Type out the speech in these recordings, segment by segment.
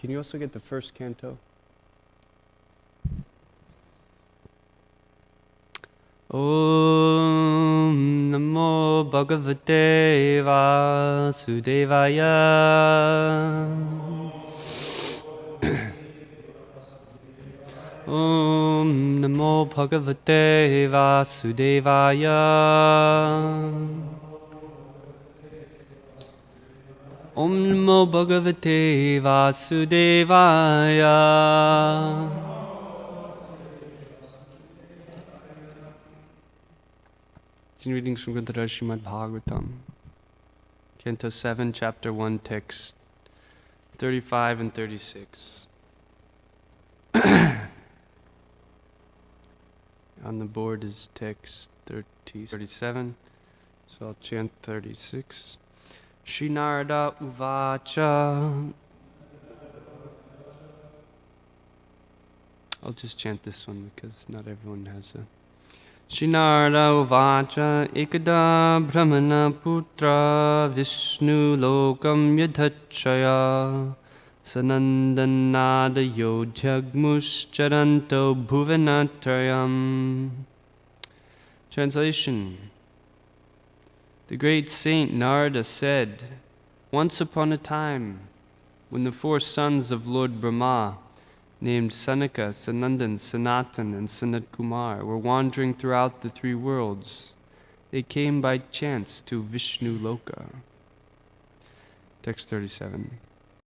Can you also get the first canto? Om Namo Bhagavate Vasudevaya. Om Namo Bhagavate Vasudevaya. Om Namo Bhagavate Vasudevaya. Readings from Srimad Bhagavatam, Canto 7, Chapter 1, Text 35 and 36. On the board is text 37, so I'll chant 36. Shri Narada Uvacha. I'll just chant this one because not everyone has a. Shri Narada Uvacha Ekada Brahmana Putra Vishnu Lokam Yadhachaya Sanandanada Yodhyagmushcharanto Bhuvanatrayam. Translation. The great saint Narada said, once upon a time, when the 4 sons of Lord Brahma, named Sanaka, Sanandan, Sanatan, and Sanat Kumar, were wandering throughout the 3 worlds, they came by chance to Vishnu Loka. Text 37.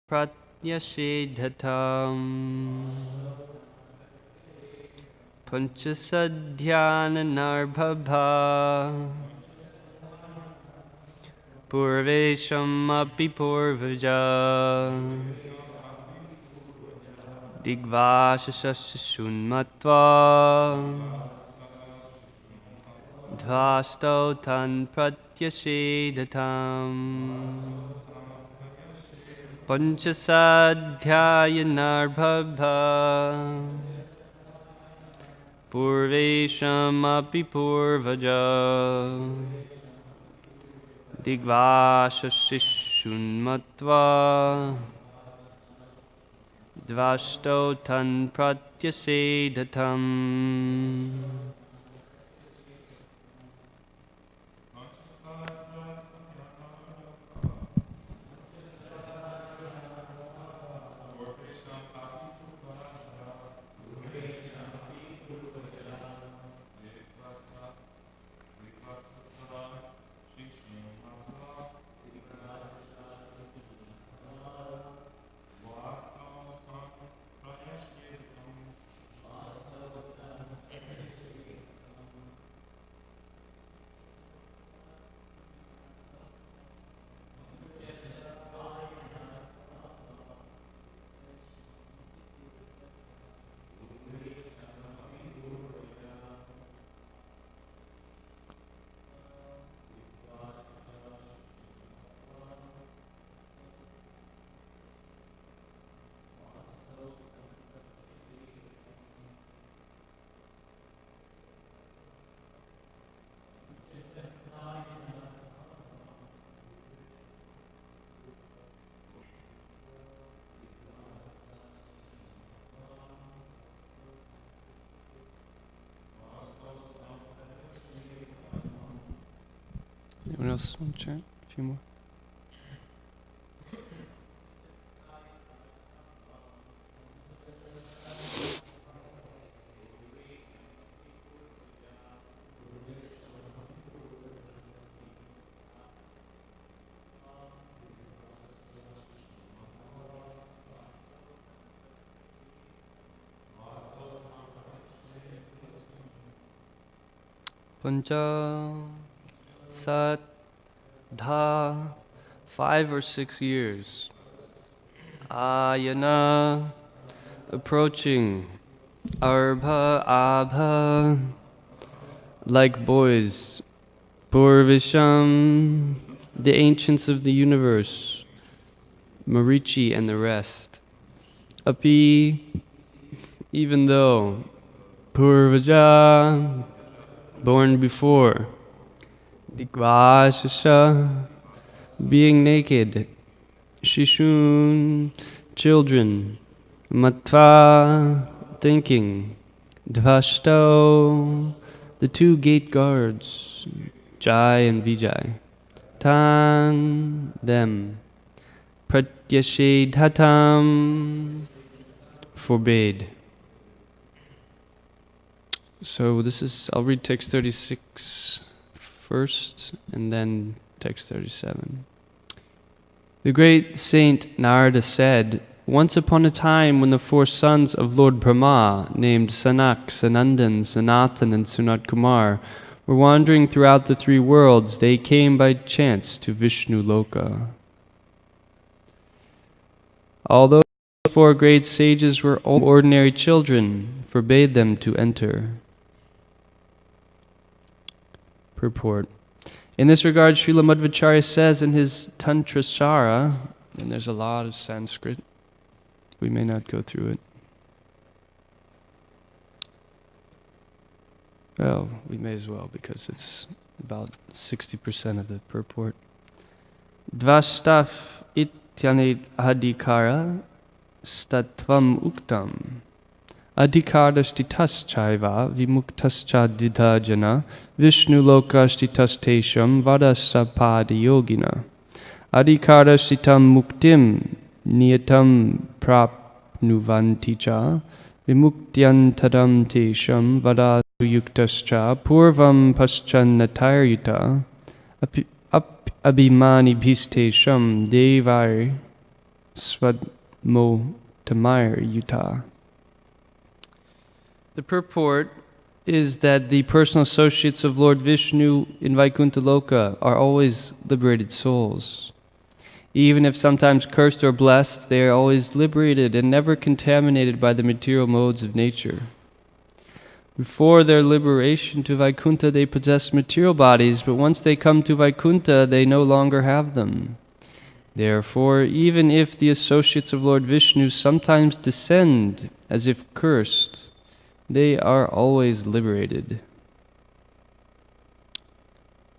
Pratyashedhatam Panchasadhyana Narbhabha Purvesham api purvaja Digvashashashunmatva Dhvasto tan pratyashedhatam Panchasadhyayanarbhabha Purvesham api purvaja Digvashashunmatva Dvasto tan pratyasedhatam. Anyone else want to chant? A few more. Pancha Sat Dha 5 or 6 years. Ayana approaching. Arbha Abha like boys. Purvisham the ancients of the universe. Marichi and the rest. Api even though. Purvaja born before. Digvashasha being naked. Shishun children, matva, thinking, dvashto, the two gate guards, Jai and Vijay, tan, them, pratyashedhatam, forbade. So this is, I'll read text 36 first and then text 37. The great saint Narada said, once upon a time when the four sons of Lord Brahma, named Sanak, Sanandan, Sanatan, and Sunat Kumar, were wandering throughout the three worlds, they came by chance to Vishnu Loka. Although the four great sages were ordinary children, forbade them to enter. Purport. In this regard, Srila Madhvacharya says in his Tantrasara, and there's a lot of Sanskrit, we may not go through it. Well, we may as well because it's about 60% of the purport. Dvastaf ityane adhikara statvam uktam. Adhikarashtitas-chaiva vimuktascha-didhajana Vishnu lokashtitastesham vadasapadi-yogina Adhikarashtitam muktim niyatam prapnuvanticha Vimuktyantaram tesham vadasuyuktascha Purvam paschannataryuta Abhimani bhistesham devai svadmotamayuta. The purport is that the personal associates of Lord Vishnu in Vaikuntha Loka are always liberated souls. Even if sometimes cursed or blessed, they are always liberated and never contaminated by the material modes of nature. Before their liberation to Vaikuntha, they possessed material bodies, but once they come to Vaikuntha, they no longer have them. Therefore, even if the associates of Lord Vishnu sometimes descend as if cursed, they are always liberated.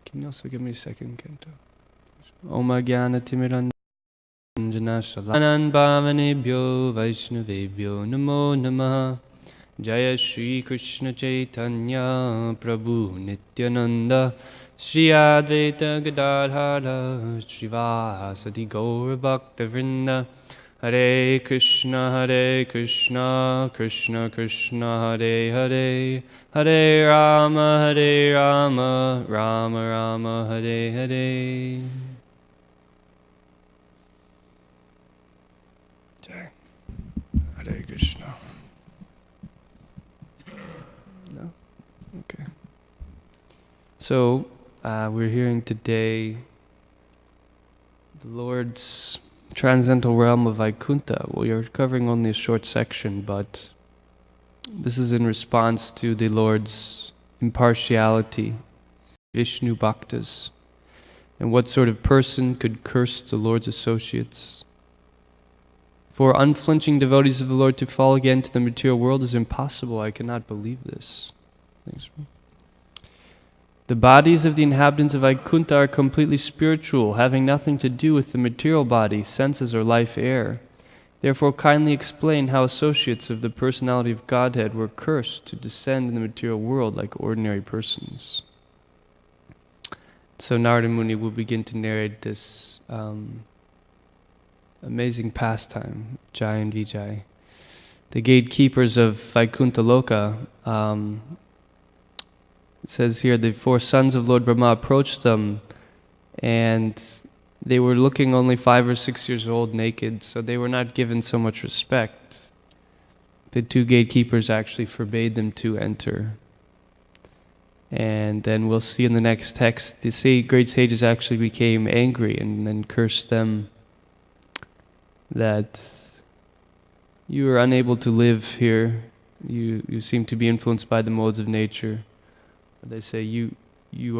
Can you also give me a second canto? Om Jnana Timirandjana Shalanan Bhavanebhyo Vaishnavebhyo Namo Namaha Jaya Shri Krishna Chaitanya Prabhu Nityananda Shri Advaita Gadadhara Srivasadi Gaura Bhakta Vrinda Hare Krishna, Krishna Krishna, Hare Hare, Hare Rama, Rama Rama, Hare Hare. Jai. Hare Krishna. No? Okay. So, we're hearing today the Lord's transcendental realm of Vaikuntha. Well, you're covering only a short section, but this is in response to the Lord's impartiality, Vishnu Bhaktas, and what sort of person could curse the Lord's associates. For unflinching devotees of the Lord to fall again to the material world is impossible. I cannot believe this. Thanks. The bodies of the inhabitants of Vaikuntha are completely spiritual, having nothing to do with the material body, senses, or life air. Therefore, kindly explain how associates of the personality of Godhead were cursed to descend in the material world like ordinary persons. So Narada Muni will begin to narrate this amazing pastime, Jai and Vijay. The gatekeepers of Vaikuntha Loka, it says here, the four sons of Lord Brahma approached them, and they were looking only 5 or 6 years old, naked, so they were not given so much respect. The two gatekeepers actually forbade them to enter. And then we'll see in the next text, the great sages actually became angry and then cursed them that you are unable to live here. You seem to be influenced by the modes of nature. They say you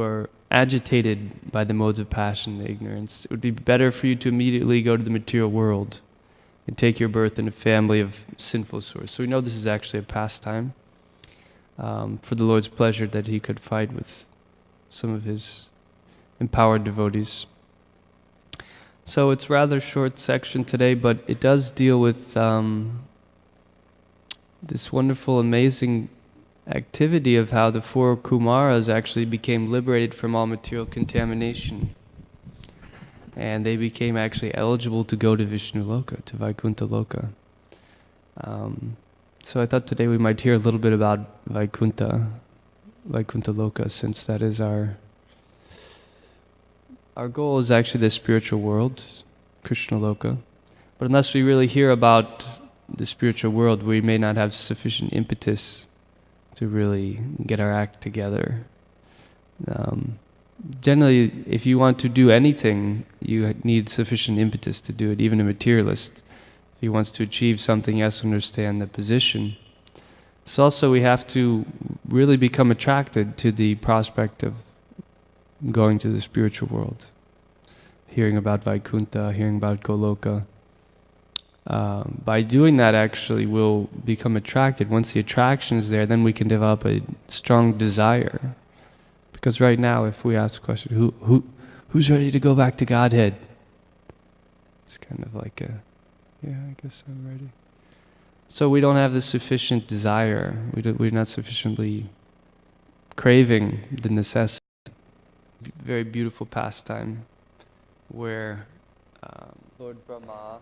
are agitated by the modes of passion and ignorance. It would be better for you to immediately go to the material world and take your birth in a family of sinful source. So we know this is actually a pastime for the Lord's pleasure, that he could fight with some of his empowered devotees. So it's rather short section today, but it does deal with this wonderful, amazing activity of how the four Kumaras actually became liberated from all material contamination. And they became actually eligible to go to Vishnu Loka, to Vaikuntha Loka. So I thought today we might hear a little bit about Vaikuntha Loka, since that is our goal is actually the spiritual world, Krishna Loka. But unless we really hear about the spiritual world, we may not have sufficient impetus to really get our act together. Generally, if you want to do anything, you need sufficient impetus to do it, even a materialist. If he wants to achieve something, he has to understand the position. So also we have to really become attracted to the prospect of going to the spiritual world, hearing about Vaikuntha, hearing about Goloka. By doing that, actually, we'll become attracted. Once the attraction is there, then we can develop a strong desire. Because right now, if we ask the question, who's ready to go back to Godhead? It's kind of like yeah, I guess I'm ready. So we don't have the sufficient desire. We're not sufficiently craving the necessity. Very beautiful pastime where Lord Brahma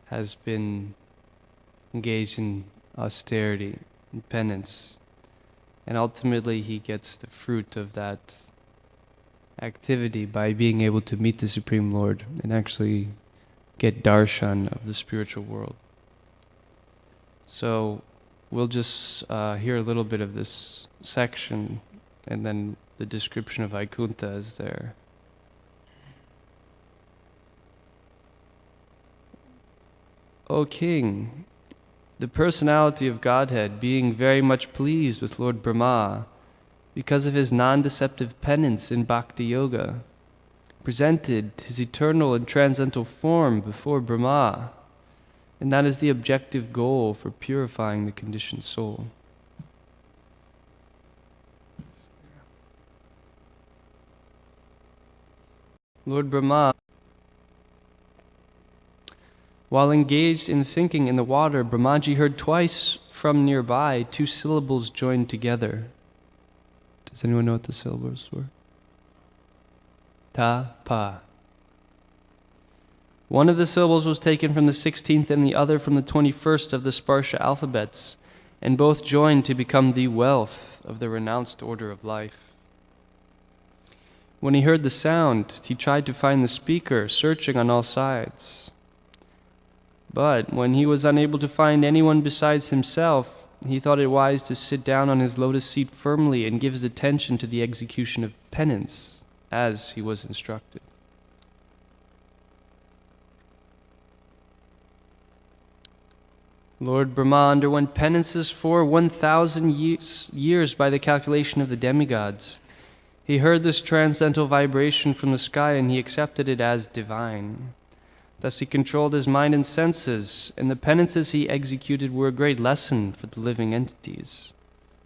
has been engaged in austerity and penance, and ultimately he gets the fruit of that activity by being able to meet the Supreme Lord and actually get darshan of the spiritual world. So we'll just hear a little bit of this section, and then the description of Vaikuntha is there. O King, the personality of Godhead, being very much pleased with Lord Brahma because of his non-deceptive penance in Bhakti Yoga, presented his eternal and transcendental form before Brahma, and that is the objective goal for purifying the conditioned soul. Lord Brahma, while engaged in thinking in the water, Brahmaji heard twice from nearby 2 syllables joined together. Does anyone know what the syllables were? Ta, pa. One of the syllables was taken from the 16th and the other from the 21st of the Sparsha alphabets, and both joined to become the wealth of the renounced order of life. When he heard the sound, he tried to find the speaker, searching on all sides. But when he was unable to find anyone besides himself, he thought it wise to sit down on his lotus seat firmly and give his attention to the execution of penance, as he was instructed. Lord Brahma underwent penances for 1,000 years by the calculation of the demigods. He heard this transcendental vibration from the sky, and he accepted it as divine. Thus he controlled his mind and senses, and the penances he executed were a great lesson for the living entities.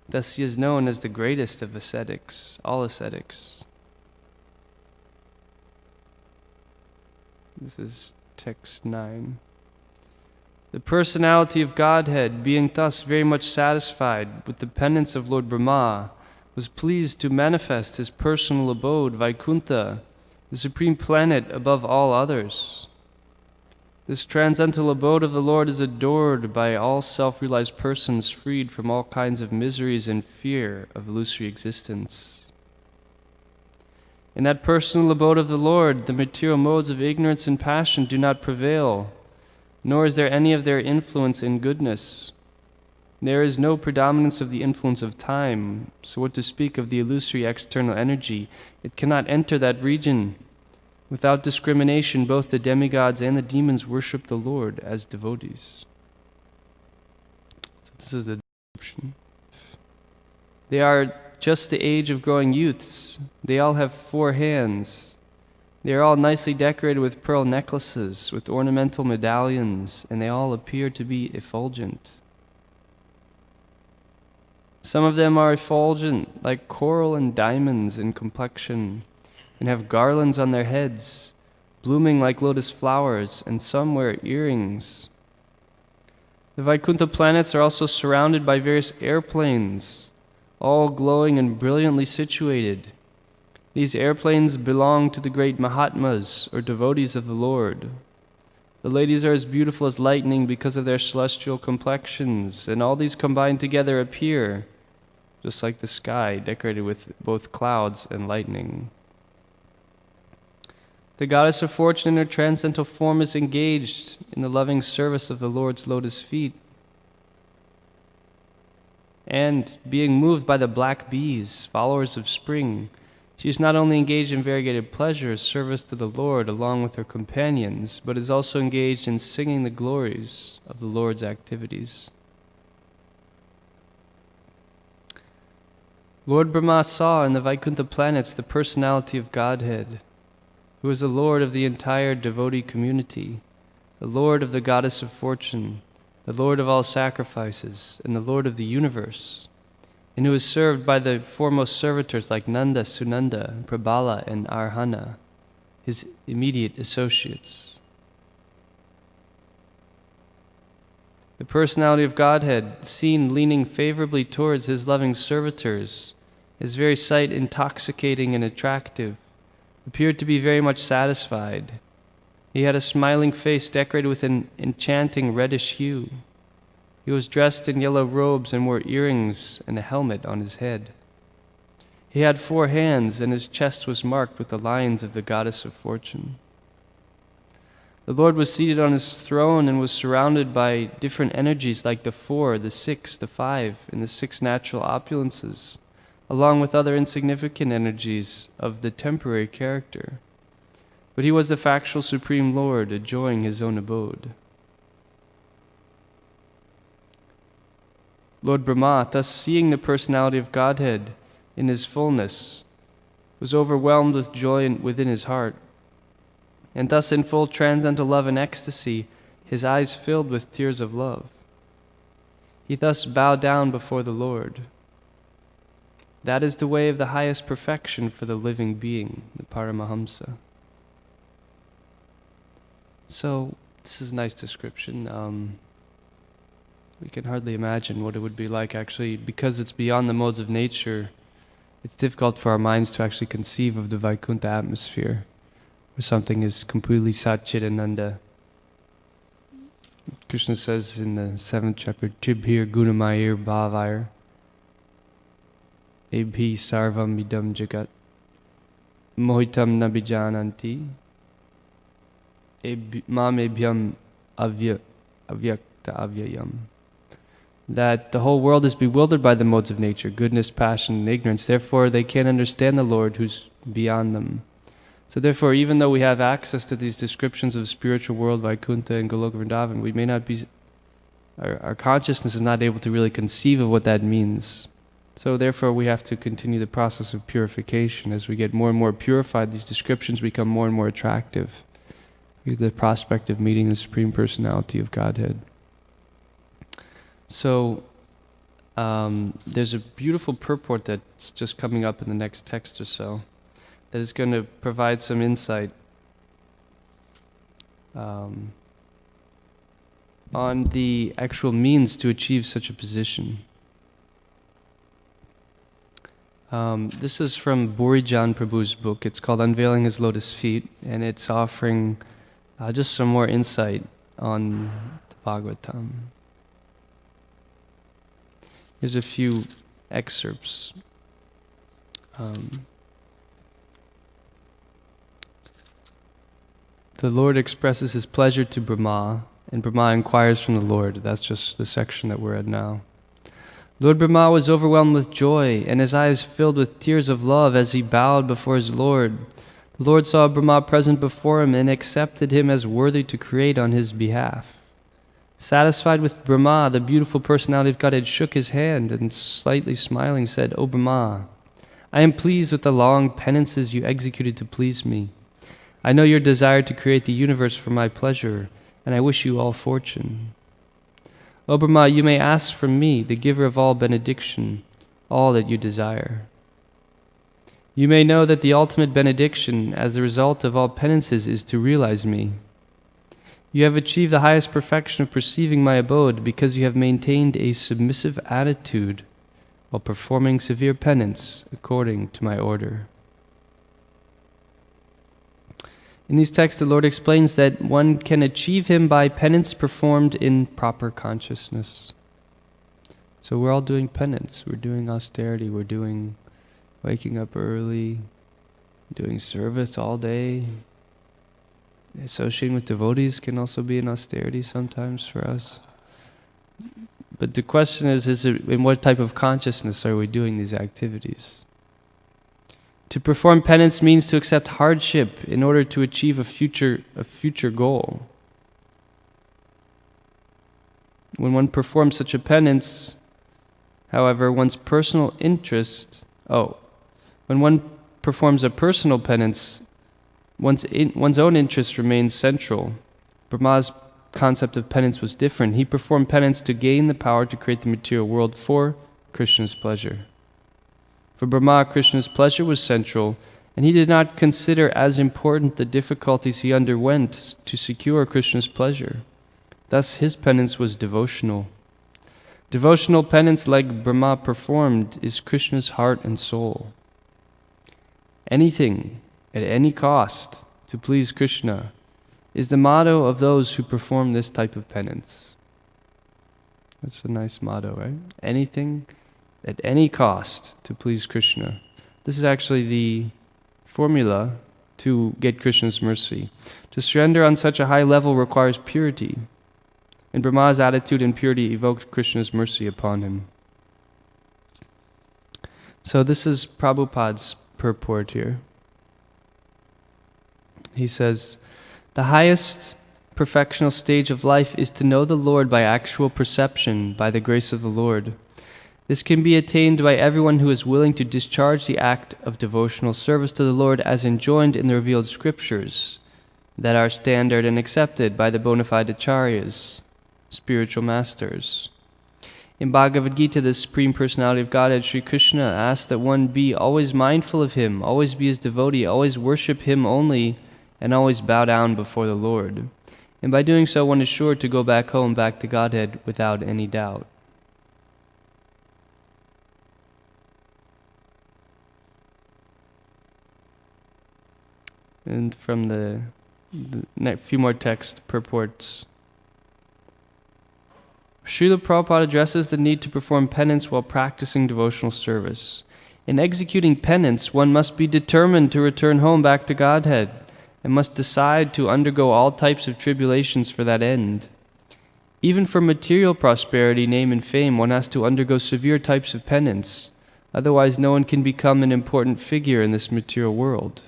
Thus he is known as the greatest of ascetics, all ascetics. This is text 9. The personality of Godhead, being thus very much satisfied with the penance of Lord Brahma, was pleased to manifest his personal abode, Vaikuntha, the supreme planet above all others. This transcendental abode of the Lord is adored by all self-realized persons freed from all kinds of miseries and fear of illusory existence. In that personal abode of the Lord, the material modes of ignorance and passion do not prevail, nor is there any of their influence in goodness. There is no predominance of the influence of time, so what to speak of the illusory external energy? It cannot enter that region. Without discrimination, both the demigods and the demons worship the Lord as devotees. So this is the description. They are just the age of growing youths. They all have 4 hands. They are all nicely decorated with pearl necklaces, with ornamental medallions, and they all appear to be effulgent. Some of them are effulgent, like coral and diamonds in complexion, and have garlands on their heads, blooming like lotus flowers, and some wear earrings. The Vaikuntha planets are also surrounded by various airplanes, all glowing and brilliantly situated. These airplanes belong to the great Mahatmas, or devotees of the Lord. The ladies are as beautiful as lightning because of their celestial complexions, and all these combined together appear just like the sky, decorated with both clouds and lightning. The goddess of fortune in her transcendental form is engaged in the loving service of the Lord's lotus feet. And being moved by the black bees, followers of spring, she is not only engaged in variegated pleasures, service to the Lord along with her companions, but is also engaged in singing the glories of the Lord's activities. Lord Brahma saw in the Vaikuntha planets the personality of Godhead, who is the Lord of the entire devotee community, the Lord of the goddess of fortune, the Lord of all sacrifices, and the Lord of the universe, and who is served by the foremost servitors like Nanda, Sunanda, Prabhala, and Arhana, his immediate associates. The personality of Godhead, seen leaning favorably towards his loving servitors, his very sight intoxicating and attractive, appeared to be very much satisfied. He had a smiling face decorated with an enchanting reddish hue. He was dressed in yellow robes and wore earrings and a helmet on his head. He had 4 hands, and his chest was marked with the lines of the goddess of fortune. The Lord was seated on his throne and was surrounded by different energies like the 4, the 6, the 5, and the 6 natural opulences, along with other insignificant energies of the temporary character. But he was the factual Supreme Lord, enjoying his own abode. Lord Brahma, thus seeing the personality of Godhead in his fullness, was overwhelmed with joy within his heart. And thus in full transcendental love and ecstasy, his eyes filled with tears of love. He thus bowed down before the Lord. That is the way of the highest perfection for the living being, the Paramahamsa. So, this is a nice description. We can hardly imagine what it would be like actually, because it's beyond the modes of nature. It's difficult for our minds to actually conceive of the Vaikuntha atmosphere, where something is completely Satchidananda. Krishna says in the 7th chapter, Tibhir Gunamayir Bhavair Ebhi Sarvam Idam Jagat Mohitam Nabijananti Mam Ebhyam Avyakta Avyayam. That the whole world is bewildered by the modes of nature, goodness, passion, and ignorance. Therefore, they can't understand the Lord who's beyond them. So therefore, even though we have access to these descriptions of spiritual world, Vaikuntha and Goloka Vrindavan, we may not be, our consciousness is not able to really conceive of what that means. So therefore, we have to continue the process of purification. As we get more and more purified, these descriptions become more and more attractive. The prospect of meeting the Supreme Personality of Godhead. So, there's a beautiful purport that's just coming up in the next text or so that is going to provide some insight on the actual means to achieve such a position. This is from Burijan Prabhu's book. It's called Unveiling His Lotus Feet, and it's offering just some more insight on the Bhagavatam. Here's a few excerpts. The Lord expresses his pleasure to Brahma, and Brahma inquires from the Lord. That's just the section that we're at now. Lord Brahma was overwhelmed with joy, and his eyes filled with tears of love as he bowed before his Lord. The Lord saw Brahma present before him and accepted him as worthy to create on his behalf. Satisfied with Brahma, the beautiful personality of Godhead shook his hand and, slightly smiling, said, "O Brahma, I am pleased with the long penances you executed to please me. I know your desire to create the universe for my pleasure, and I wish you all fortune. O Brahma, you may ask from me, the giver of all benediction, all that you desire." You may know that the ultimate benediction as the result of all penances is to realize me. You have achieved the highest perfection of perceiving my abode because you have maintained a submissive attitude while performing severe penance according to my order. In these texts, the Lord explains that one can achieve Him by penance performed in proper consciousness. So we're all doing penance, we're doing austerity, we're doing waking up early, doing service all day. Associating with devotees can also be an austerity sometimes for us. But the question is it, in what type of consciousness are we doing these activities? To perform penance means to accept hardship in order to achieve a future goal. When one performs such a penance, however, when one performs a personal penance, one's own interest remains central. Brahma's concept of penance was different. He performed penance to gain the power to create the material world for Krishna's pleasure. For Brahma, Krishna's pleasure was central, and he did not consider as important the difficulties he underwent to secure Krishna's pleasure. Thus, his penance was devotional. Devotional penance, like Brahma performed, is Krishna's heart and soul. Anything, at any cost, to please Krishna is the motto of those who perform this type of penance. That's a nice motto, right? Anything, at any cost, to please Krishna. This is actually the formula to get Krishna's mercy. To surrender on such a high level requires purity. And Brahma's attitude and purity evoked Krishna's mercy upon him. So this is Prabhupada's purport here. He says, the highest perfectional stage of life is to know the Lord by actual perception, by the grace of the Lord. This can be attained by everyone who is willing to discharge the act of devotional service to the Lord as enjoined in the revealed scriptures that are standard and accepted by the bona fide acharyas, spiritual masters. In Bhagavad Gita, the Supreme Personality of Godhead, Sri Krishna, asks that one be always mindful of Him, always be His devotee, always worship Him only, and always bow down before the Lord. And by doing so, one is sure to go back home, back to Godhead, without any doubt. And from the next few more text purports. Srila Prabhupada addresses the need to perform penance while practicing devotional service. In executing penance, one must be determined to return home back to Godhead, and must decide to undergo all types of tribulations for that end. Even for material prosperity, name and fame, one has to undergo severe types of penance. Otherwise, no one can become an important figure in this material world.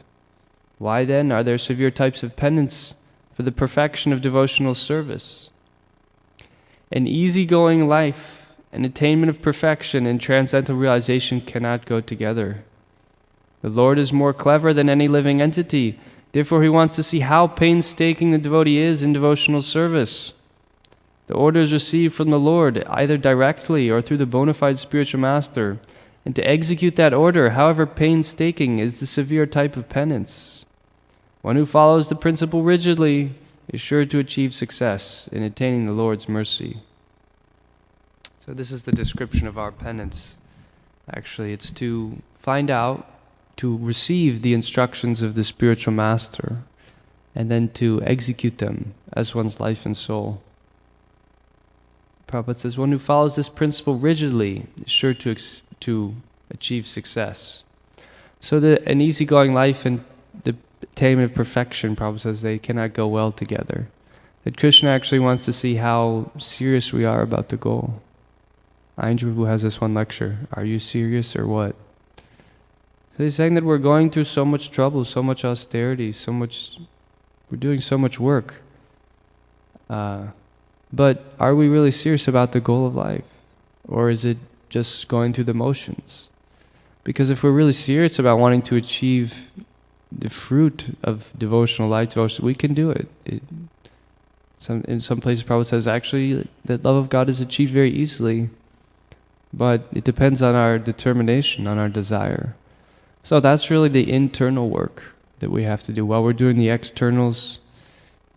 Why then are there severe types of penance for the perfection of devotional service? An easygoing life, an attainment of perfection, and transcendental realization cannot go together. The Lord is more clever than any living entity. Therefore, He wants to see how painstaking the devotee is in devotional service. The order is received from the Lord, either directly or through the bona fide spiritual master, and to execute that order, however painstaking, is the severe type of penance. One who follows the principle rigidly is sure to achieve success in attaining the Lord's mercy. So this is the description of our penance. Actually, it's to find out, to receive the instructions of the spiritual master, and then to execute them as one's life and soul. Prabhupada says, one who follows this principle rigidly is sure to achieve success. So an easygoing life and the attainment of perfection, Prabhupada says, they cannot go well together. That Krishna actually wants to see how serious we are about the goal. Ayendra Prabhu has this one lecture, are you serious or what? So he's saying that we're going through so much trouble, so much austerity, we're doing so much work. But are we really serious about the goal of life? Or is it just going through the motions? Because if we're really serious about wanting to achieve the fruit of devotional life, we can do it. In some places, Prabhupada says, actually, that love of God is achieved very easily. But it depends on our determination, on our desire. So that's really the internal work that we have to do. While we're doing the externals,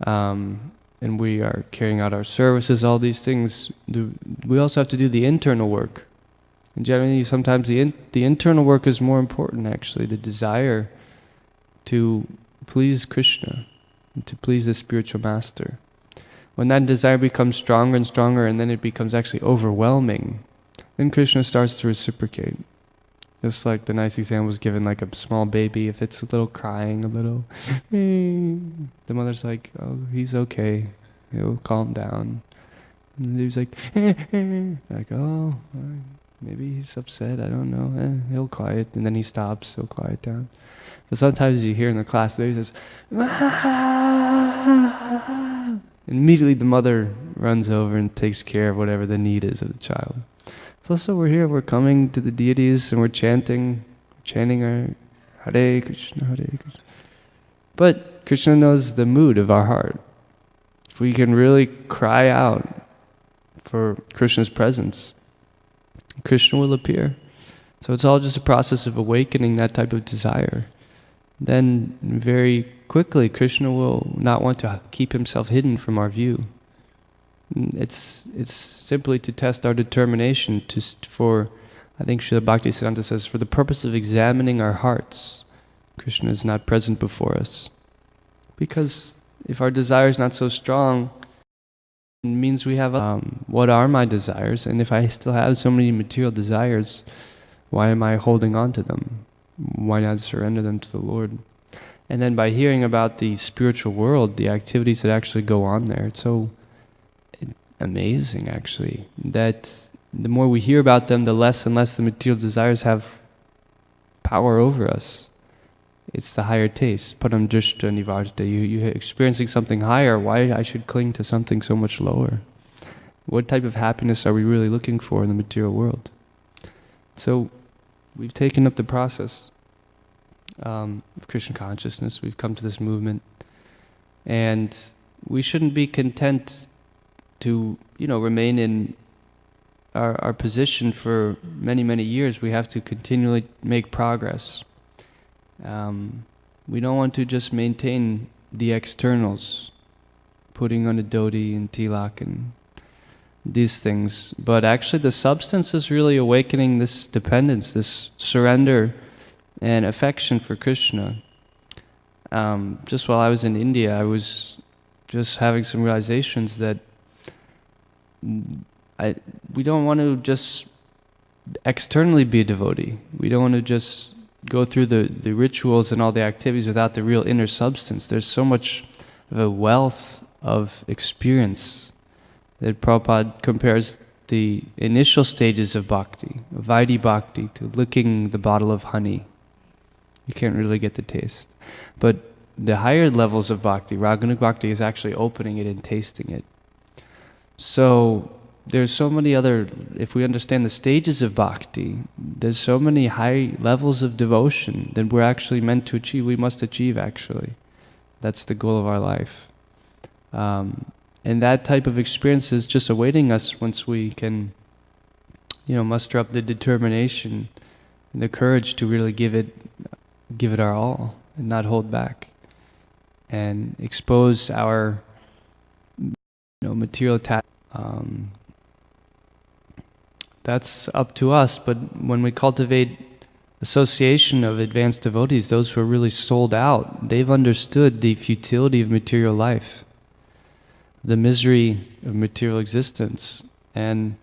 and we are carrying out our services, all these things, we also have to do the internal work. And generally, sometimes the internal work is more important, actually, the desire to please Krishna, and to please the spiritual master. When that desire becomes stronger and stronger, and then it becomes actually overwhelming, then Krishna starts to reciprocate. Just like the nice example was given, like a small baby, if it's a little crying, a little, the mother's like, oh, he's okay, he'll calm down. And the baby's like, like, oh, maybe he's upset, I don't know, he'll quiet, and then he stops, he'll quiet down. But sometimes you hear in the class, the baby says, immediately the mother runs over and takes care of whatever the need is of the child. So we're here, we're coming to the deities and we're chanting our Hare Krishna, Hare Krishna. But Krishna knows the mood of our heart. If we can really cry out for Krishna's presence, Krishna will appear. So it's all just a process of awakening that type of desire. Then very quickly Krishna will not want to keep himself hidden from our view. It's simply to test our determination for, I think Srila Bhaktisiddhanta says, for the purpose of examining our hearts, Krishna is not present before us. Because if our desire is not so strong, it means we have, what are my desires? And if I still have so many material desires, why am I holding on to them? Why not surrender them to the Lord? And then by hearing about the spiritual world, the activities that actually go on there, it's so amazing, actually, that the more we hear about them, the less and less the material desires have power over us. It's the higher taste. Param drishta nivartate. You're experiencing something higher. Why I should cling to something so much lower? What type of happiness are we really looking for in the material world? So we've taken up the process of Krishna consciousness. We've come to this movement, and we shouldn't be content to, remain in our position for many, many years. We have to continually make progress. We don't want to just maintain the externals, putting on a dhoti and tilak and these things, but actually the substance is really awakening this dependence, this surrender and affection for Krishna. Just while I was in India, I was just having some realizations that we don't want to just externally be a devotee. We don't want to just go through the rituals and all the activities without the real inner substance. There's so much of a wealth of experience that Prabhupada compares the initial stages of bhakti, Vaidhi bhakti, to licking the bottle of honey. You can't really get the taste. But the higher levels of bhakti, Raganuga bhakti, is actually opening it and tasting it. So there's so many other, if we understand the stages of bhakti, there's so many high levels of devotion that we're actually meant to achieve, we must achieve actually. That's the goal of our life. And that type of experience is just awaiting us once we can, muster up the determination and the courage to really give it our all and not hold back, and expose our, material that's up to us. But when we cultivate association of advanced devotees, those who are really sold out, they've understood the futility of material life, the misery of material existence. And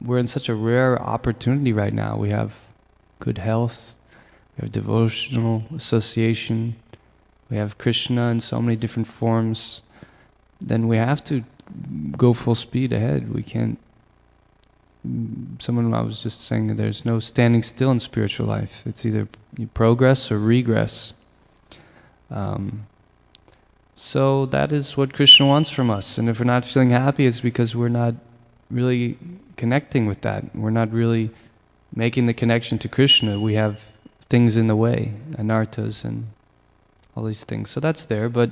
we're in such a rare opportunity right now. We have good health, we have devotional association, we have Krishna in so many different forms. Then we have to go full speed ahead. We can't, someone I was just saying that there's no standing still in spiritual life. It's either you progress or regress. So that is what Krishna wants from us. And if we're not feeling happy, it's because we're not really connecting with that. We're not really making the connection to Krishna. We have things in the way, anarthas and all these things. So that's there, but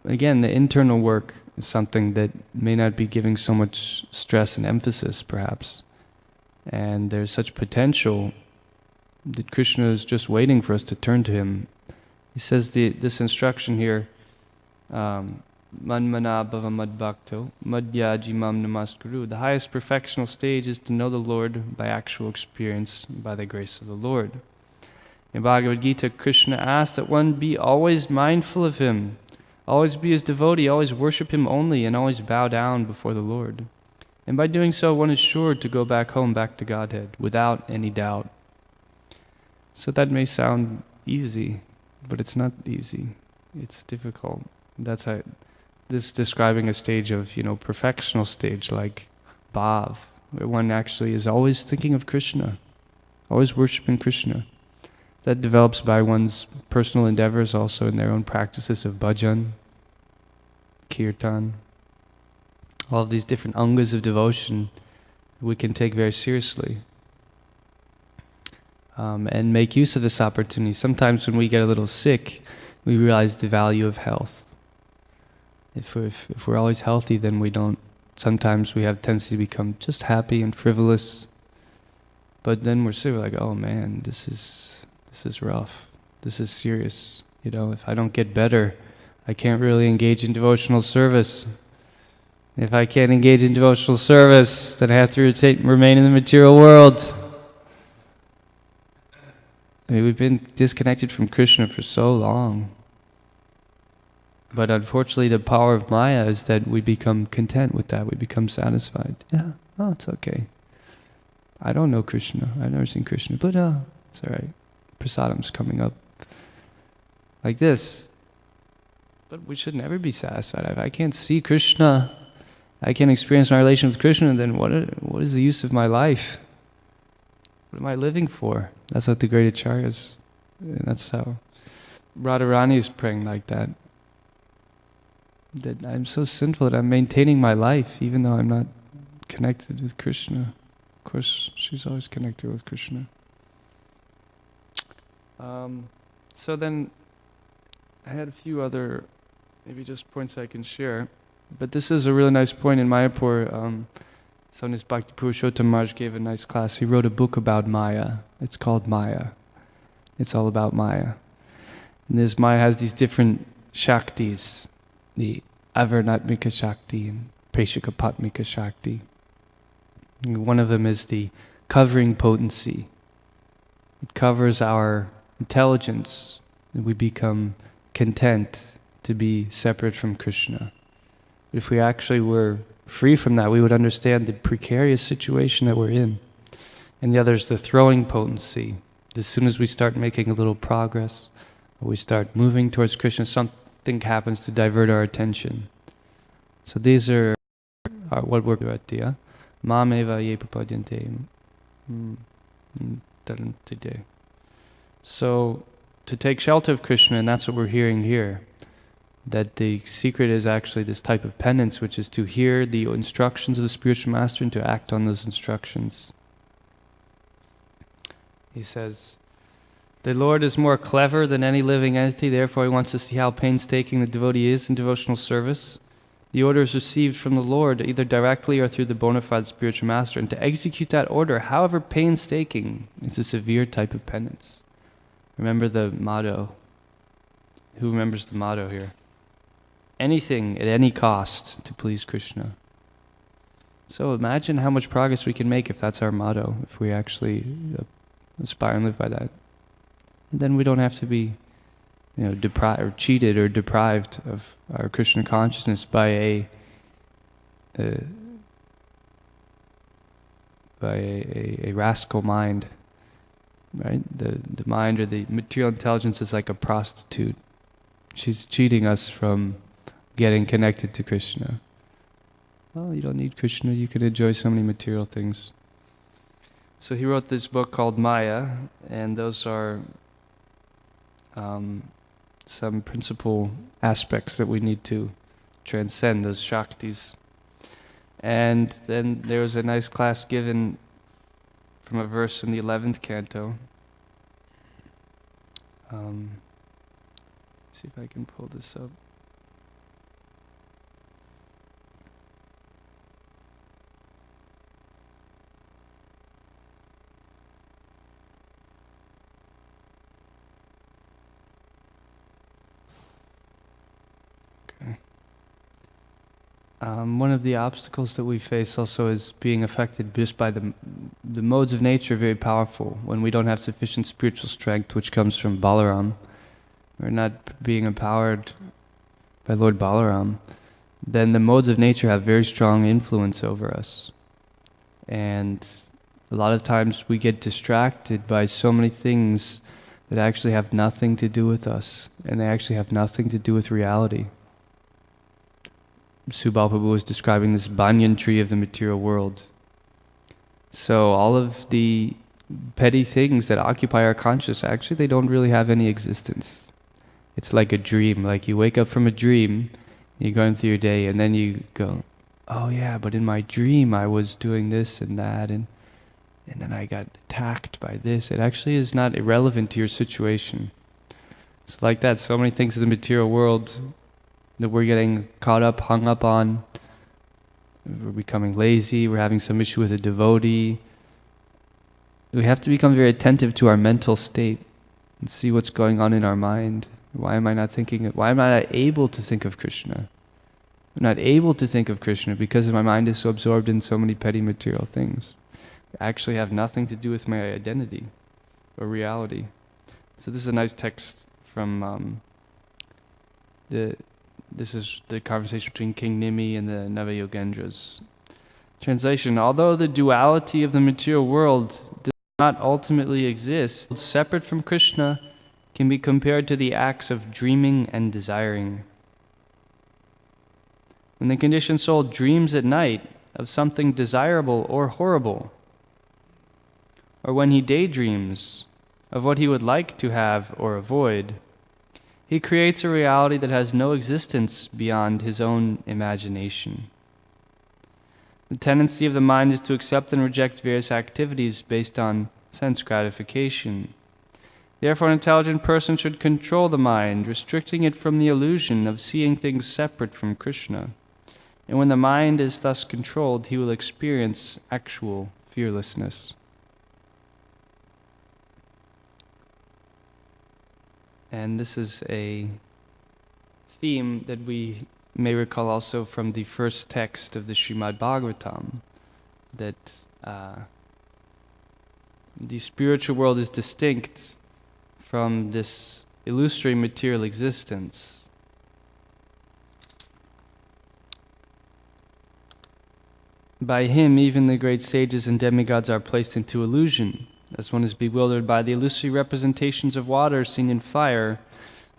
again, the internal work is something that may not be giving so much stress and emphasis, perhaps. And there's such potential that Krishna is just waiting for us to turn to Him. He says this instruction here, Manmana bhava madbhakto madhyaji mam namaskuru. The highest perfectional stage is to know the Lord by actual experience, by the grace of the Lord. In Bhagavad Gita, Krishna asks that one be always mindful of Him, always be His devotee, always worship Him only, and always bow down before the Lord. And by doing so, one is sure to go back home, back to Godhead, without any doubt. So that may sound easy, but it's not easy. It's difficult. That's how this is describing a stage of, perfectional stage like Bhav, where one actually is always thinking of Krishna, always worshiping Krishna. That develops by one's personal endeavors, also in their own practices of bhajan, kirtan, all of these different angas of devotion we can take very seriously. And make use of this opportunity. Sometimes when we get a little sick, we realize the value of health. If we're always healthy, then we don't. Sometimes we have tendency to become just happy and frivolous. But then we're sick, we're like, oh man, this is rough. This is serious. If I don't get better, I can't really engage in devotional service. If I can't engage in devotional service, then I have to remain in the material world. We've been disconnected from Krishna for so long. But unfortunately, the power of Maya is that we become content with that. We become satisfied. Yeah, it's okay. I don't know Krishna. I've never seen Krishna, but it's all right. Prasadam's coming up. Like this. But we should never be satisfied. If I can't see Krishna, I can't experience my relation with Krishna, then what is the use of my life? What am I living for? That's what the great Acharyas, and that's how Radharani is praying like that. That I'm so sinful that I'm maintaining my life even though I'm not connected with Krishna. Of course, she's always connected with Krishna. So then, I had a few other, maybe just points I can share. But this is a really nice point in Mayapur. Sonis Bhakti Purushottam Maharaj gave a nice class. He wrote a book about Maya. It's called Maya. It's all about Maya. And this Maya has these different Shaktis. The Avarnatmika Shakti and Preshikapatmika Shakti. And one of them is the covering potency. It covers our intelligence. And we become content to be separate from Krishna. If we actually were free from that, we would understand the precarious situation that we're in. And the other is the throwing potency. As soon as we start making a little progress, or we start moving towards Krishna, something happens to divert our attention. So these are what we're doing. Mameva ye prapadyante. So to take shelter of Krishna, and that's what we're hearing here, that the secret is actually this type of penance, which is to hear the instructions of the spiritual master and to act on those instructions. He says, the Lord is more clever than any living entity, therefore He wants to see how painstaking the devotee is in devotional service. The order is received from the Lord, either directly or through the bona fide spiritual master, and to execute that order, however painstaking, is a severe type of penance. Remember the motto. Who remembers the motto here? Anything at any cost to please Krishna. So imagine how much progress we can make if that's our motto, if we actually aspire and live by that. And then we don't have to be, cheated or deprived of our Krishna consciousness by a rascal mind, right? The mind or the material intelligence is like a prostitute. She's cheating us from getting connected to Krishna. Oh, you don't need Krishna, you can enjoy so many material things. So he wrote this book called Maya, and those are some principal aspects that we need to transcend, those Shaktis. And then there was a nice class given from a verse in the 11th canto. See if I can pull this up. One of the obstacles that we face also is being affected just by the modes of nature, very powerful. When we don't have sufficient spiritual strength, which comes from Balaram, we're not being empowered by Lord Balaram, then the modes of nature have very strong influence over us. And a lot of times we get distracted by so many things that actually have nothing to do with us, and they actually have nothing to do with reality. Subal Prabhu was describing this banyan tree of the material world. So all of the petty things that occupy our consciousness, actually they don't really have any existence. It's like a dream, like you wake up from a dream, you're going through your day, and then you go, oh yeah, but in my dream I was doing this and that, and then I got attacked by this. It actually is not irrelevant to your situation. It's like that, so many things in the material world that we're getting caught up, hung up on. We're becoming lazy, we're having some issue with a devotee. We have to become very attentive to our mental state and see what's going on in our mind. Why am I not able to think of Krishna? I'm not able to think of Krishna because my mind is so absorbed in so many petty material things. They actually have nothing to do with my identity or reality. So this is a nice text from this is the conversation between King Nimi and the Navayogendras. Translation: although the duality of the material world does not ultimately exist, separate from Krishna can be compared to the acts of dreaming and desiring. When the conditioned soul dreams at night of something desirable or horrible, or when he daydreams of what he would like to have or avoid, he creates a reality that has no existence beyond his own imagination. The tendency of the mind is to accept and reject various activities based on sense gratification. Therefore, an intelligent person should control the mind, restricting it from the illusion of seeing things separate from Krishna. And when the mind is thus controlled, he will experience actual fearlessness. And this is a theme that we may recall also from the first text of the Srimad Bhagavatam, that the spiritual world is distinct from this illusory material existence. By him, even the great sages and demigods are placed into illusion, as one is bewildered by the illusory representations of water seen in fire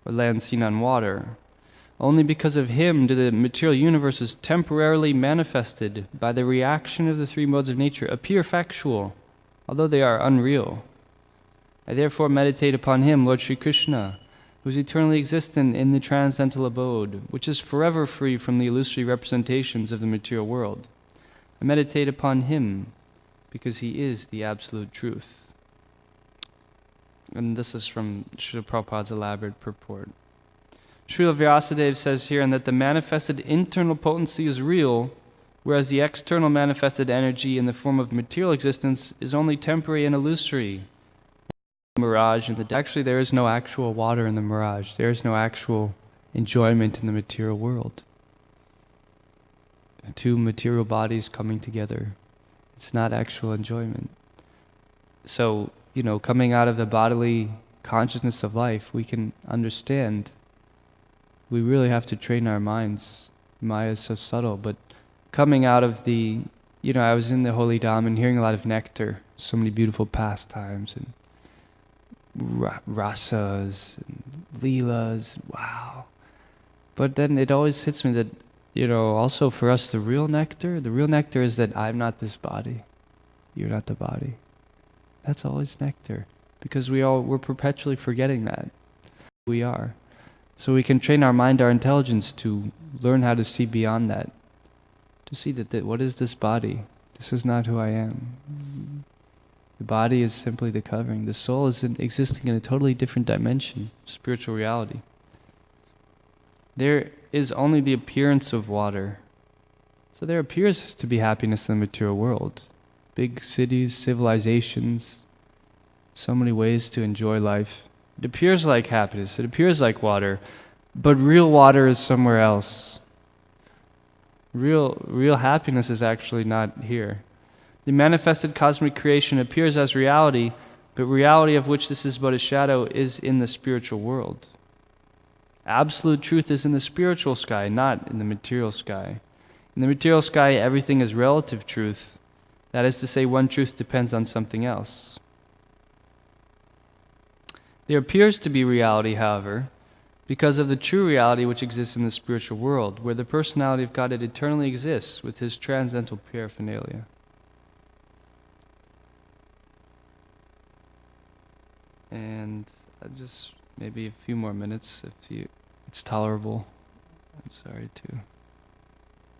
or land seen on water. Only because of him do the material universes temporarily manifested by the reaction of the three modes of nature appear factual, although they are unreal. I therefore meditate upon him, Lord Sri Krishna, who is eternally existent in the transcendental abode, which is forever free from the illusory representations of the material world. I meditate upon him because he is the absolute truth. And this is from Srila Prabhupada's elaborate purport. Srila Vyasadeva says here that the manifested internal potency is real, whereas the external manifested energy in the form of material existence is only temporary and illusory. Mirage in the actually there is no actual water in the mirage. There is no actual enjoyment in the material world. Two material bodies coming together. It's not actual enjoyment. So, coming out of the bodily consciousness of life, we can understand we really have to train our minds. Maya is so subtle, but coming out of the, I was in the Holy Dham and hearing a lot of nectar, so many beautiful pastimes and rasas and leelas, wow. But then it always hits me that, also for us the real nectar is that I'm not this body, you're not the body. That's always nectar, because we're perpetually forgetting that we are. So we can train our mind, our intelligence to learn how to see beyond that, to see that what is this body? This is not who I am. The body is simply the covering. The soul is existing in a totally different dimension, spiritual reality. There is only the appearance of water. So there appears to be happiness in the material world. Big cities, civilizations, so many ways to enjoy life. It appears like happiness, it appears like water, but real water is somewhere else. Real happiness is actually not here. The manifested cosmic creation appears as reality, but reality of which this is but a shadow is in the spiritual world. Absolute truth is in the spiritual sky, not in the material sky. In the material sky, everything is relative truth. That is to say, one truth depends on something else. There appears to be reality, however, because of the true reality which exists in the spiritual world, where the personality of God eternally exists with his transcendental paraphernalia. And just maybe a few more minutes if it's tolerable. I'm sorry to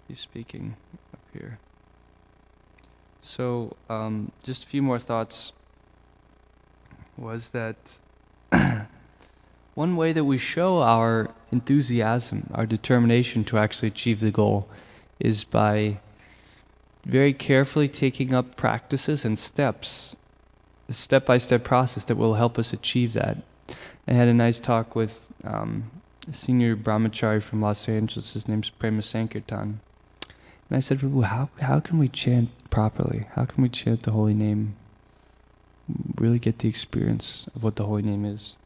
be speaking up here. So just a few more thoughts was that one way that we show our enthusiasm, our determination to actually achieve the goal is by very carefully taking up practices and steps, a step-by-step process that will help us achieve that. I had a nice talk with a senior brahmachari from Los Angeles. His name's Prema Sankirtan. And I said, Prabhu, how can we chant properly? How can we chant the holy name? Really get the experience of what the holy name is.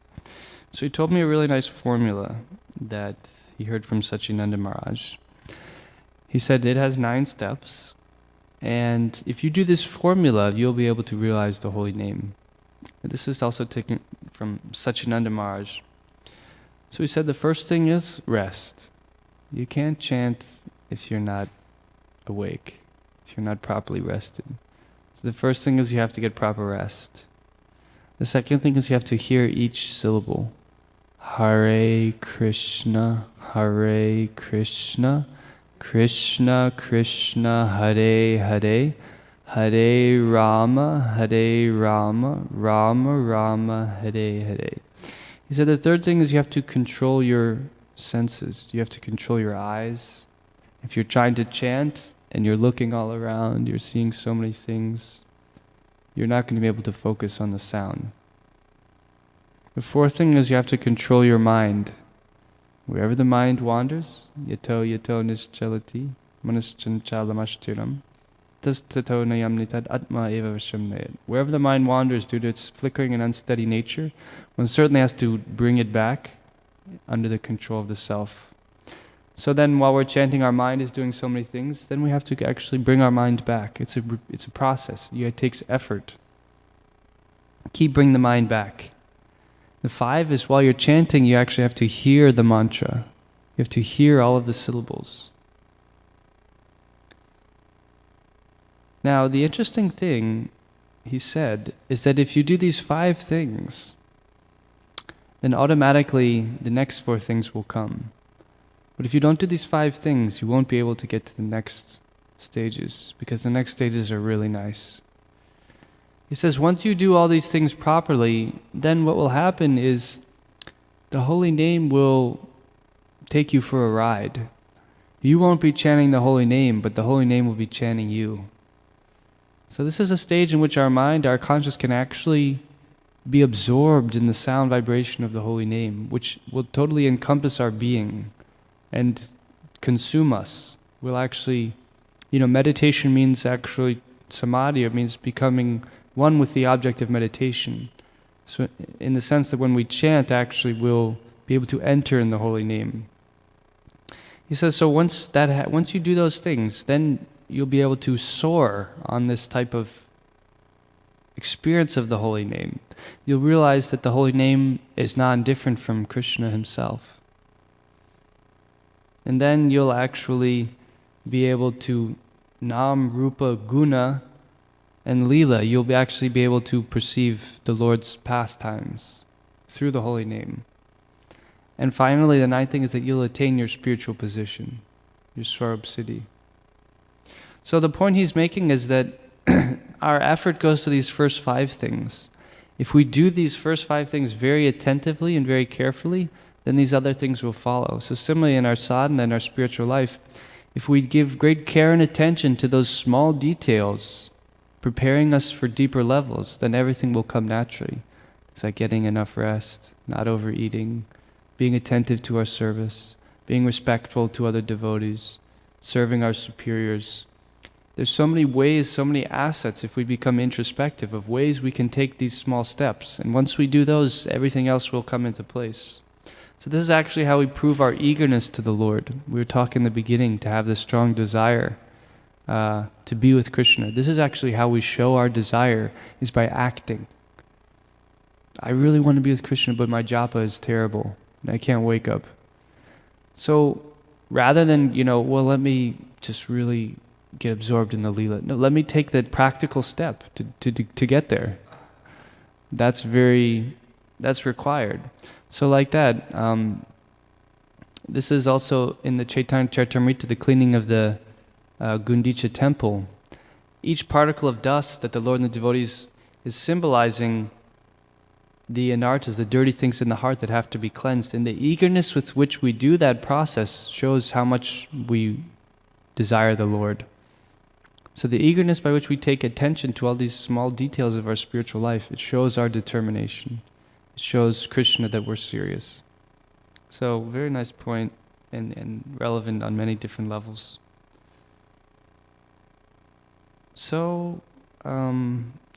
So he told me a really nice formula that he heard from Sachinanda Maharaj. He said it has 9 steps, and if you do this formula, you'll be able to realize the holy name. And this is also taken from Sachinanda Maharaj. So he said the first thing is rest. You can't chant if you're not awake, if you're not properly rested. So the first thing is you have to get proper rest. The second thing is you have to hear each syllable. Hare Krishna, Krishna Krishna, Hare Hare, Hare Rama, Rama Rama, Hare Hare. He said the third thing is you have to control your senses. You have to control your eyes. If you're trying to chant and you're looking all around, you're seeing so many things, you're not going to be able to focus on the sound. The fourth thing is you have to control your mind. Wherever the mind wanders, yato nischalati, manaschanchalamashtiram, tastato nayamnitad atma eva vashamnayat. Wherever the mind wanders due to its flickering and unsteady nature, one certainly has to bring it back under the control of the self. So then while we're chanting, our mind is doing so many things, then we have to actually bring our mind back. It's a process. It takes effort. Keep bringing the mind back. The 5 is while you're chanting, you actually have to hear the mantra. You have to hear all of the syllables. Now, the interesting thing, he said, is that if you do these 5 things, then automatically the next 4 things will come. But if you don't do these 5 things, you won't be able to get to the next stages, because the next stages are really nice. He says once you do all these things properly, then what will happen is the holy name will take you for a ride. You won't be chanting the holy name, but the holy name will be chanting you. So this is a stage in which our mind, our conscious can actually be absorbed in the sound vibration of the holy name, which will totally encompass our being and consume us. Will actually, meditation means actually samadhi, it means becoming one with the object of meditation. So in the sense that when we chant, actually we'll be able to enter in the holy name. He says, so once you do those things, then you'll be able to soar on this type of experience of the holy name. You'll realize that the holy name is not different from Krishna himself. And then you'll actually be able to Nam, Rupa, Guna, and Leela, you'll actually be able to perceive the Lord's pastimes through the holy name. And finally, the 9th thing is that you'll attain your spiritual position, your Swarab Siddhi. So the point he's making is that our effort goes to these first 5 things. If we do these first 5 things very attentively and very carefully, then these other things will follow. So similarly in our sadhana and our spiritual life, if we give great care and attention to those small details, preparing us for deeper levels, then everything will come naturally. It's like getting enough rest, not overeating, being attentive to our service, being respectful to other devotees, serving our superiors. There's so many ways, so many assets, if we become introspective, of ways we can take these small steps. And once we do those, everything else will come into place. So this is actually how we prove our eagerness to the Lord. We were talking in the beginning to have this strong desire to be with Krishna. This is actually how we show our desire, is by acting. I really want to be with Krishna, but my japa is terrible, and I can't wake up. So rather than, well, let me just really get absorbed in the Leela. No, let me take that practical step to get there. That's required. So like that, this is also in the Chaitanya Charitamrita, the cleaning of the Gundicha temple. Each particle of dust that the Lord and the devotees is symbolizing the anarthas, the dirty things in the heart that have to be cleansed. And the eagerness with which we do that process shows how much we desire the Lord. So the eagerness by which we take attention to all these small details of our spiritual life, it shows our determination. It shows Krishna that we're serious. So very nice point and relevant on many different levels. So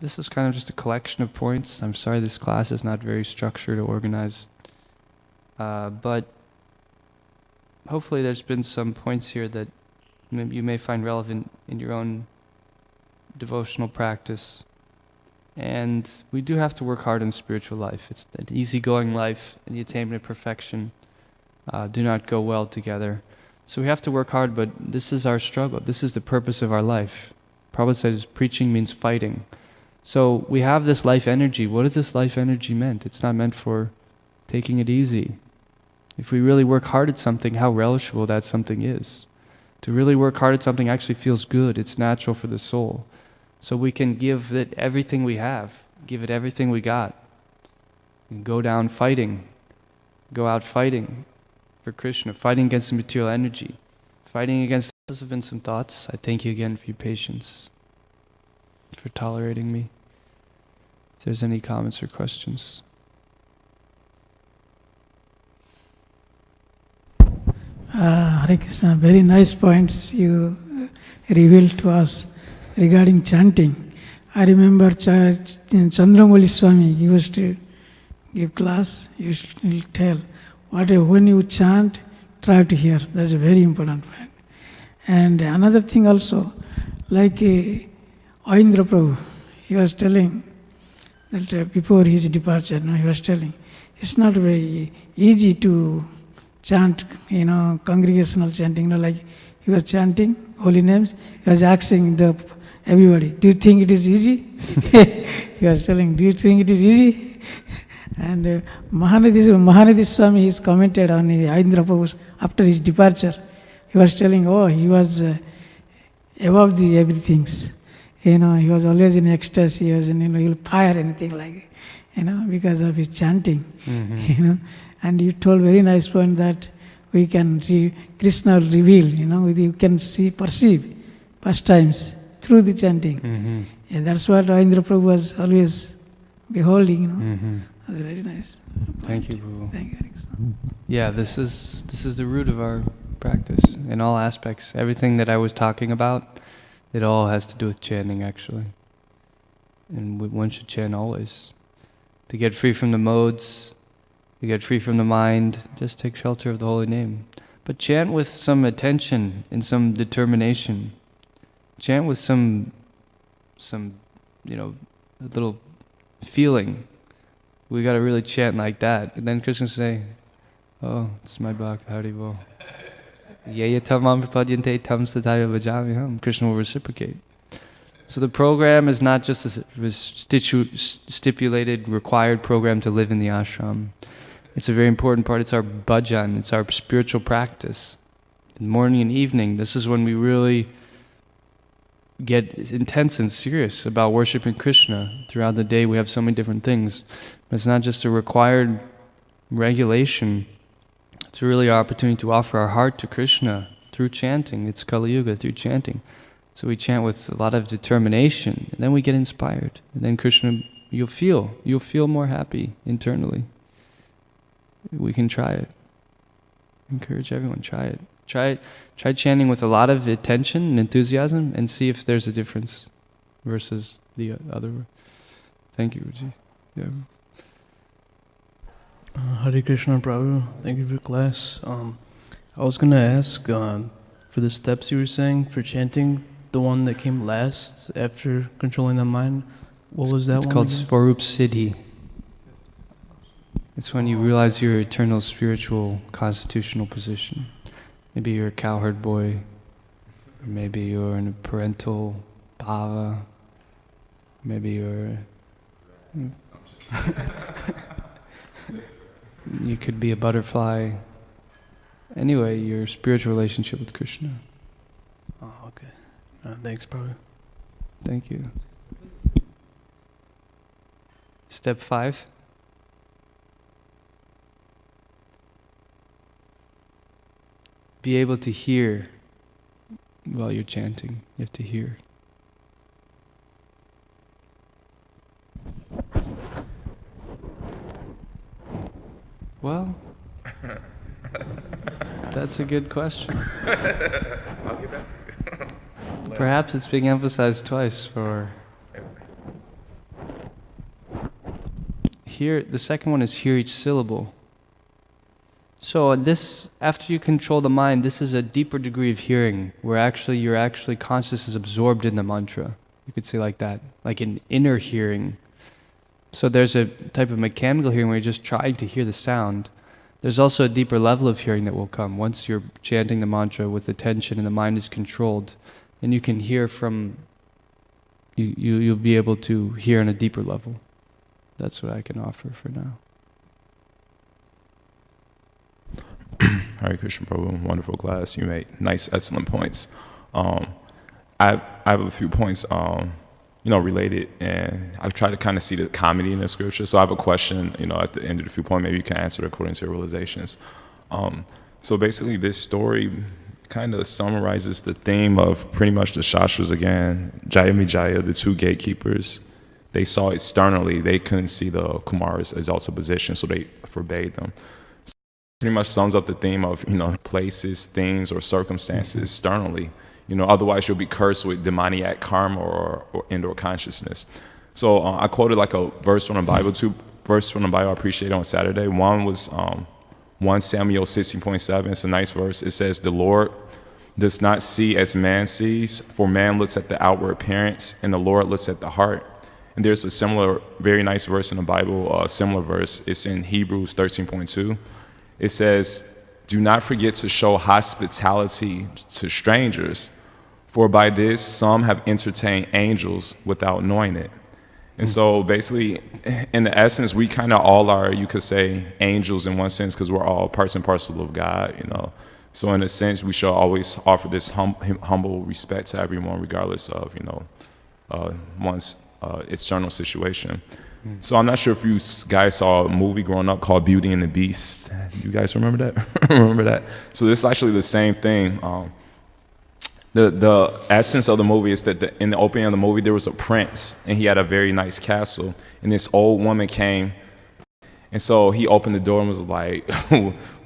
this is kind of just a collection of points. I'm sorry this class is not very structured or organized. But hopefully there's been some points here that maybe you may find relevant in your own devotional practice. And we do have to work hard in spiritual life. It's an easygoing life and the attainment of perfection do not go well together. So we have to work hard, but this is our struggle. This is the purpose of our life. Prabhupada says preaching means fighting. So we have this life energy. What is this life energy meant? It's not meant for taking it easy. If we really work hard at something, how relishable that something is. To really work hard at something actually feels good. It's natural for the soul. So we can give it everything we have, give it everything we got, and go down fighting, go out fighting for Krishna, fighting against the material energy, fighting against... Those have been some thoughts. I thank you again for your patience, for tolerating me. If there's any comments or questions. Hare Krishna, very nice points you revealed to us regarding chanting. I remember Chandramouli Swami, he used to give class, he used to tell, when you chant, try to hear. That's a very important point. And another thing also, like Ayindra Prabhu, he was telling that before his departure, he was telling, it's not very easy to chant, congregational chanting, like he was chanting holy names, he was asking everybody, do you think it is easy? He was telling, do you think it is easy? And Mahanidhi Swami is commented on Ayindra Prabhu after his departure. He was telling, he was above the everything. He was always in ecstasy, he was in, he'll fire anything like it, because of his chanting. Mm-hmm. And you told very nice point that we can, Krishna will reveal, you can perceive pastimes through the chanting. Mm-hmm. Yeah, that's what Ayindra Prabhu was always beholding, Mm-hmm. That's very nice point. Thank you, Prabhu. Thank you, Krishna. Yeah, this is the root of our practice in all aspects. Everything that I was talking about, it all has to do with chanting actually. And one should chant always. To get free from the modes, to get free from the mind, just take shelter of the holy name. But chant with some attention and some determination. Chant with some a little feeling. We got to really chant like that. And then Krishna say, oh, it's my bhakt, Haribol. Yeya tamam prapadyante tam sataya vajamiham. Krishna will reciprocate. So the program is not just a stipulated, required program to live in the ashram. It's a very important part. It's our bhajan. It's our spiritual practice. In morning and evening, this is when we really get intense and serious about worshiping Krishna. Throughout the day, we have so many different things. But it's not just a required regulation. It's really our opportunity to offer our heart to Krishna through chanting. It's Kali Yuga, through chanting. So we chant with a lot of determination, and then we get inspired. And then Krishna, you'll feel more happy internally. We can try it. Encourage everyone, try it. Try chanting with a lot of attention and enthusiasm and see if there's a difference versus the other. Thank you, Ruji. Yeah. Hare Krishna Prabhu, thank you for class. I was going to ask, for the steps you were saying for chanting, the one that came last after controlling the mind, what was that one? It's called again? Svarup Siddhi. It's when you realize your eternal spiritual constitutional position. Maybe you're a cowherd boy, or maybe you're in a parental bhava, maybe you're... You could be a butterfly. Anyway, your spiritual relationship with Krishna. Oh, okay. Thanks, Prabhu. Thank you. Step 5. Be able to hear while you're chanting. You have to hear. Well, that's a good question. I'll get back to you. Perhaps it's being emphasized twice for... Hear, the second one is hear each syllable. So this, after you control the mind, this is a deeper degree of hearing, where your consciousness is absorbed in the mantra. You could say like that, like an inner hearing. So there's a type of mechanical hearing where you're just trying to hear the sound. There's also a deeper level of hearing that will come once you're chanting the mantra with attention and the mind is controlled. Then you can hear from, you'll be able to hear on a deeper level. That's what I can offer for now. Hare Krishna Prabhu, wonderful class. You made nice, excellent points. I have a few points, related, and I've tried to kind of see the comedy in the scripture. So I have a question, at the end of the few points, maybe you can answer it according to your realizations. So basically this story kind of summarizes the theme of pretty much the Shastras again. Jaya Vijaya, the two gatekeepers, they saw externally, they couldn't see the Kumara's exalted position, so they forbade them. So pretty much sums up the theme of, places, things, or circumstances externally. Otherwise you'll be cursed with demoniac karma or indoor consciousness. So I quoted like a verse from the Bible, two verses from the Bible I appreciated on Saturday. One was 1 Samuel 16.7. It's a nice verse. It says, "The Lord does not see as man sees, for man looks at the outward appearance, and the Lord looks at the heart." And there's a similar, very nice verse in the Bible, a similar verse. It's in Hebrews 13.2. It says, "Do not forget to show hospitality to strangers, for by this some have entertained angels without knowing it." And so basically, in the essence, we kind of all are, you could say, angels in one sense, because we're all parts and parcel of God, So in a sense, we should always offer this humble respect to everyone, regardless of, one's external situation. So I'm not sure if you guys saw a movie growing up called Beauty and the Beast. You guys remember that? Remember that? So this is actually the same thing. The essence of the movie is that in the opening of the movie, there was a prince, and he had a very nice castle. And this old woman came, and so he opened the door and was like,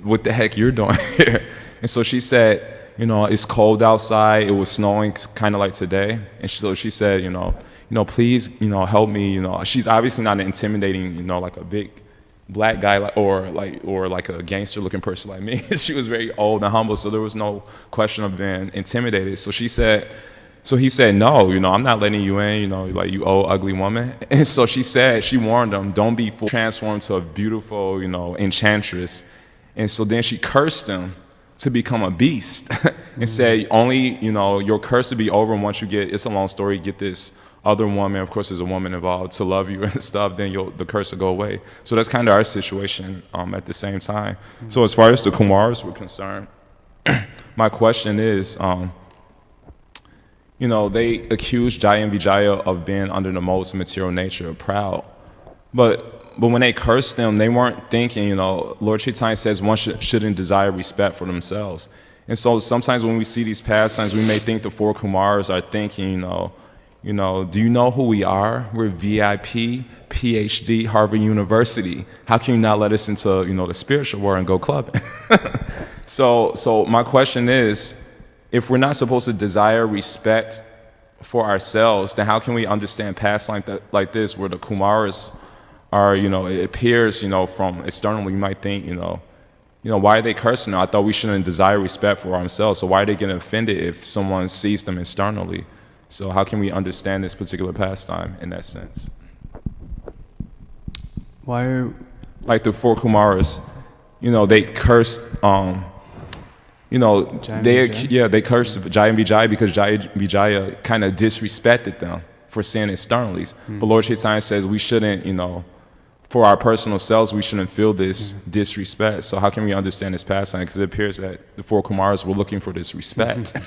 "What the heck you're doing here?" And so she said, "It's cold outside. It was snowing, kind of like today." And so she said, "Please, help me." She's obviously not intimidating, like a big black guy, or like a gangster-looking person like me. She was very old and humble, so there was no question of being intimidated. So he said, "No, I'm not letting you in. Like you old ugly woman." And so she warned him, "Don't be transformed to a beautiful, enchantress." And so then she cursed him to become a beast and said, "Only, your curse will be over once you get," it's a long story, "get this other woman," of course there's a woman involved, "to love you and stuff, then the curse will go away." So that's kind of our situation at the same time. So as far as the Kumars were concerned, my question is, they accused Jaya and Vijaya of being under the most material nature, proud. But when they cursed them, they weren't thinking, Lord Chaitanya says one shouldn't desire respect for themselves. And so sometimes when we see these pastimes, we may think the four Kumars are thinking, do you know who we are? We're VIP, PhD, Harvard University. How can you not let us into, the spiritual world and go clubbing? So my question is, if we're not supposed to desire respect for ourselves, then how can we understand pastimes like this, where the Kumaras are, it appears, from externally, you might think, why are they cursing? I thought we shouldn't desire respect for ourselves. So why are they getting offended if someone sees them externally? So how can we understand this particular pastime in that sense? Why are Like the four Kumaras, they cursed, they cursed Vijaya and Vijaya because Vijaya kind of disrespected them for seeing externally. But Lord Chaitanya says we shouldn't, for our personal selves, we shouldn't feel this disrespect. So how can we understand this pastime? Because it appears that the four Kumaras were looking for this respect.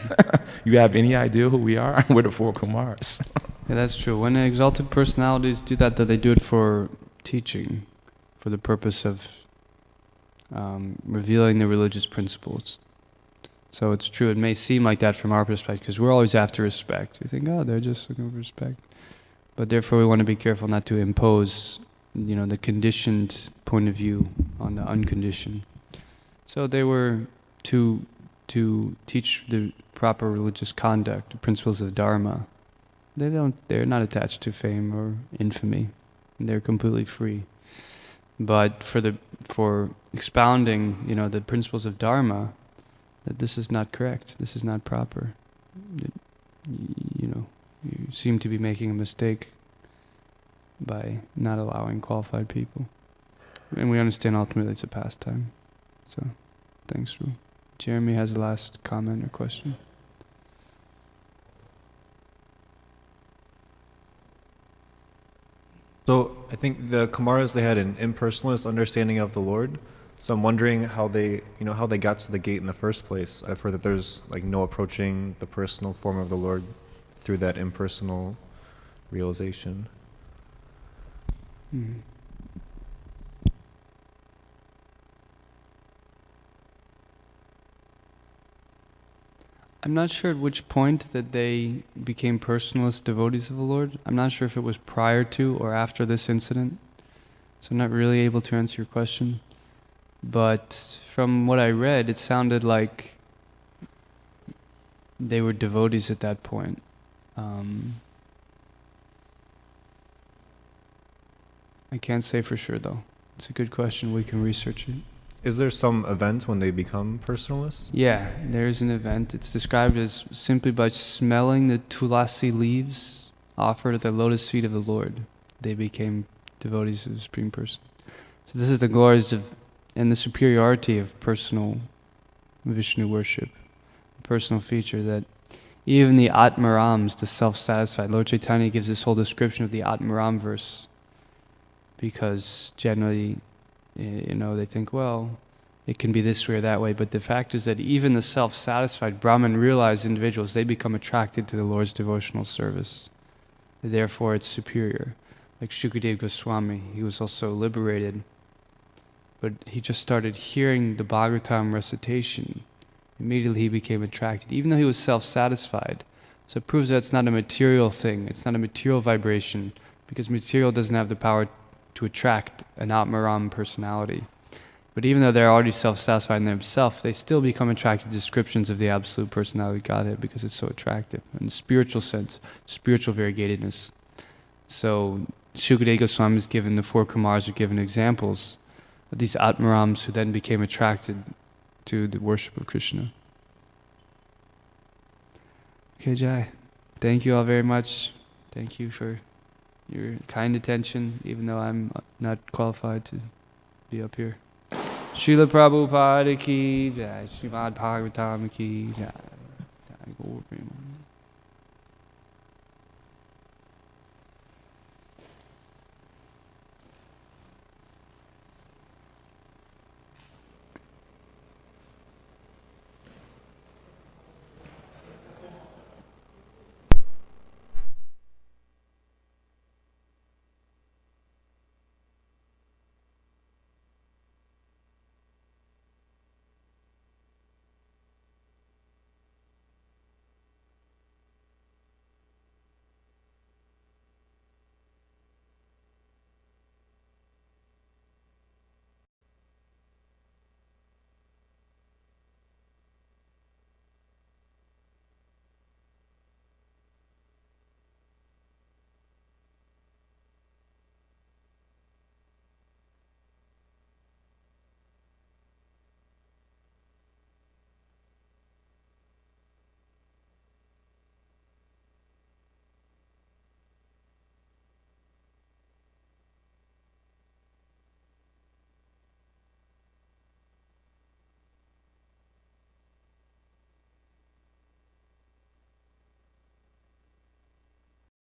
You have any idea who we are? We're the four Kumaras. Yeah, that's true. When exalted personalities do that, they do it for teaching, for the purpose of revealing the religious principles. So it's true, it may seem like that from our perspective, because we're always after respect. We think, they're just looking for respect. But therefore we want to be careful not to impose, the conditioned point of view on the unconditioned. So they were to teach the proper religious conduct, the principles of Dharma. They're not attached to fame or infamy. They're completely free. But for expounding, the principles of Dharma, that this is not correct, this is not proper. You seem to be making a mistake by not allowing qualified people. And we understand ultimately it's a pastime. So, thanks, Ru. Jeremy has the last comment or question. So I think the Kumaras, they had an impersonalist understanding of the Lord. So I'm wondering how they got to the gate in the first place. I've heard that there's no approaching the personal form of the Lord through that impersonal realization. Mm-hmm. I'm not sure at which point that they became personalist devotees of the Lord. I'm not sure if it was prior to or after this incident. So I'm not really able to answer your question. But from what I read, it sounded like they were devotees at that point. I can't say for sure though. It's a good question, we can research it. Is there some event when they become personalists? Yeah, there's an event. It's described as simply by smelling the tulasi leaves offered at the lotus feet of the Lord. They became devotees of the Supreme Person. So this is the glories of and the superiority of personal Vishnu worship, a personal feature that even the Atmarams, the self-satisfied, Lord Chaitanya gives this whole description of the Atmaram verse because generally, they think, well, it can be this way or that way, but the fact is that even the self-satisfied Brahman realized individuals, they become attracted to the Lord's devotional service. Therefore, it's superior. Like Shukadeva Goswami, he was also liberated, but he just started hearing the Bhagavatam recitation. Immediately he became attracted, even though he was self-satisfied. So it proves that it's not a material thing, it's not a material vibration, because material doesn't have the power to attract an Atmaram personality. But even though they're already self-satisfied in themselves, they still become attracted to descriptions of the Absolute Personality of Godhead because it's so attractive. In the spiritual sense, spiritual variegatedness. So Shukadeva Goswami is given, the four Kumaras are given examples of these Atmarams who then became attracted to the worship of Krishna. Okay, Jai. Thank you all very much. Thank you for your kind attention, even though I'm not qualified to be up here. Srila Prabhupada ki jai, Srimad Bhagavatam ki jai.